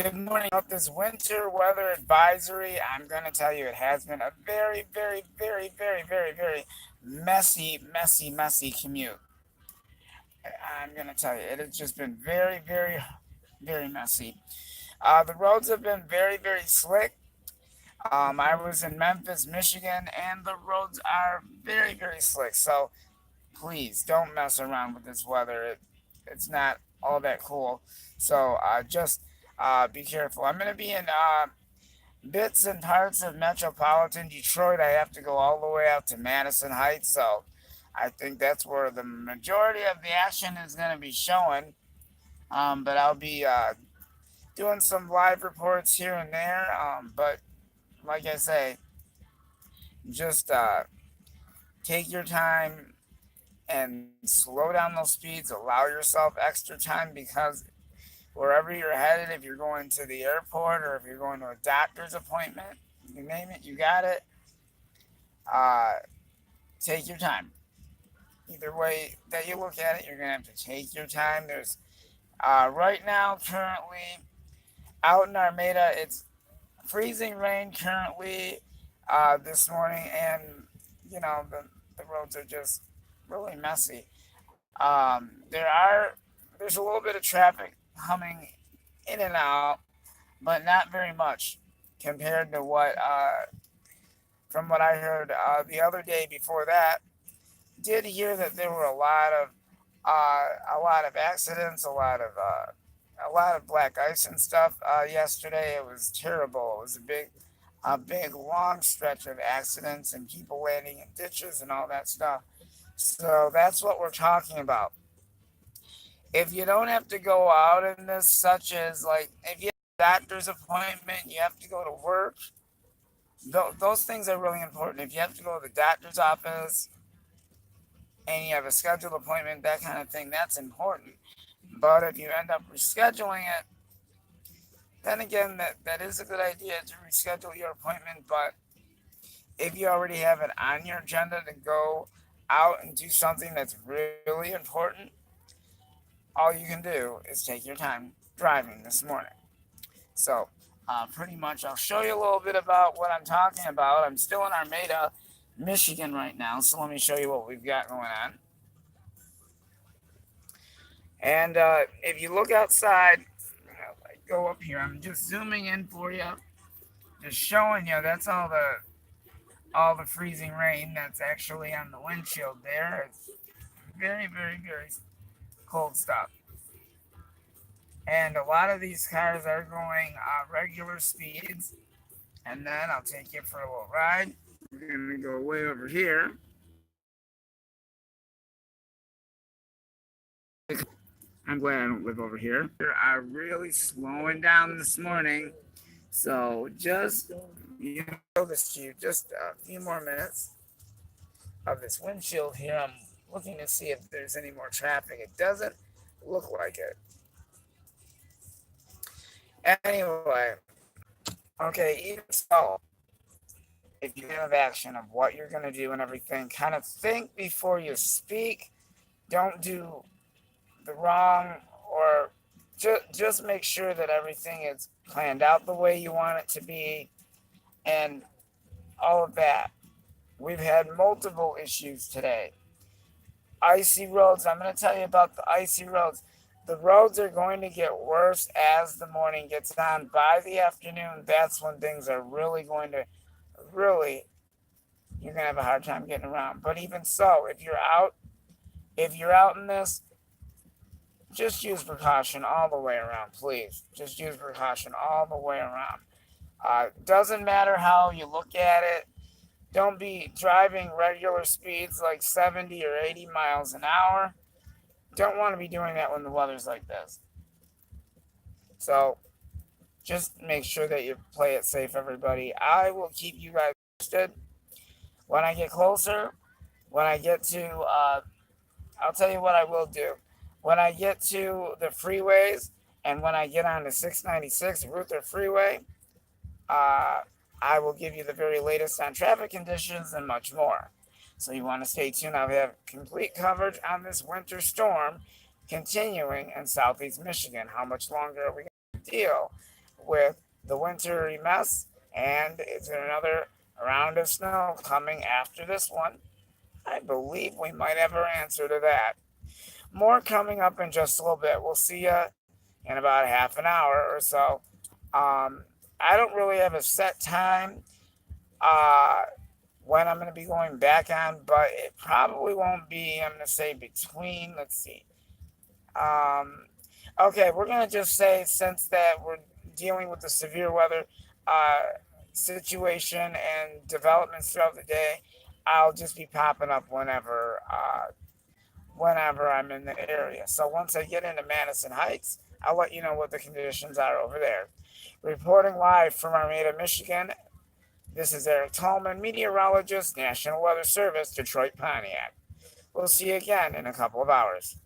Good morning. About this winter weather advisory, I'm going to tell you it has been a very, very, very, very, very, very messy commute. I'm going to tell you, it has just been very, very, very messy. The roads have been very, very slick. I was in Memphis, Michigan, and the roads are very, very slick. So please don't mess around with this weather. It's not all that cool. So just be careful. I'm going to be in bits and parts of metropolitan Detroit. I have to go all the way out to Madison Heights. So I think that's where the majority of the action is going to be showing. But I'll be doing some live reports here and there. But like I say, just take your time and slow down those speeds. Allow yourself extra time because wherever you're headed, if you're going to the airport or if you're going to a doctor's appointment, you name it, you got it. Uh, take your time. Either way that you look at it, you're gonna have to take your time. There's right now currently out in Armada, it's freezing rain currently this morning, and the roads are just really messy. There's a little bit of traffic humming in and out, but not very much compared to what from what I heard the other day before that. Did hear that there were a lot of accidents, a lot of black ice and stuff yesterday. It was terrible. It was a big long stretch of accidents and people landing in ditches and all that stuff. So that's what we're talking about. If you don't have to go out in this, such as like if you have a doctor's appointment, you have to go to work. Those things are really important. If you have to go to the doctor's office and you have a scheduled appointment, that kind of thing, that's important. But if you end up rescheduling it, then again, that is a good idea to reschedule your appointment. But if you already have it on your agenda to go out and do something that's really important, all you can do is take your time driving this morning. So, pretty much, I'll show you a little bit about what I'm talking about. I'm still in Armada, Michigan right now, so let me show you what we've got going on. And if you look outside, go up here. I'm just zooming in for you, just showing you. That's all the freezing rain that's actually on the windshield there. It's very, very, very cold stuff. And a lot of these cars are going regular speeds. And then I'll take you for a little ride. We're going to go way over here. I'm glad I don't live over here. They are really slowing down this morning. So just, show this to you, just a few more minutes of this windshield here. I'm looking to see if there's any more traffic. It doesn't look like it. Anyway, okay, even so, if you have action of what you're going to do and everything, kind of think before you speak. Don't do the wrong or just make sure that everything is planned out the way you want it to be and all of that. We've had multiple issues today. Icy roads. I'm going to tell you about the icy roads. The roads are going to get worse as the morning gets on. By the afternoon, that's when things are really going to, really, you're going to have a hard time getting around. But even so, if you're out in this, just use precaution all the way around, please. Just use precaution all the way around. Doesn't matter how you look at it. Don't be driving regular speeds like 70 or 80 miles an hour. Don't want to be doing that when the weather's like this. So just make sure that you play it safe, everybody. I will keep you guys posted when I get closer. When I get to, I'll tell you what I will do. When I get to the freeways and when I get on the 696 Ruther Freeway, I will give you the very latest on traffic conditions and much more. So you want to stay tuned. I'll have complete coverage on this winter storm continuing in southeast Michigan. How much longer are we going to deal with the wintry mess, and it's another round of snow coming after this one. I believe we might have our answer to that. More coming up in just a little bit. We'll see you in about half an hour or so. Um, I don't really have a set time uh, when I'm going to be going back on, but it probably won't be, I'm going to say between, let's see. Um, okay, we're going to just say since that we're dealing with the severe weather situation and developments throughout the day, I'll just be popping up whenever I'm in the area. So once I get into Madison Heights, I'll let you know what the conditions are over there. Reporting live from Armada, Michigan, this is Eric Tallman, meteorologist, National Weather Service, Detroit, Pontiac. We'll see you again in a couple of hours.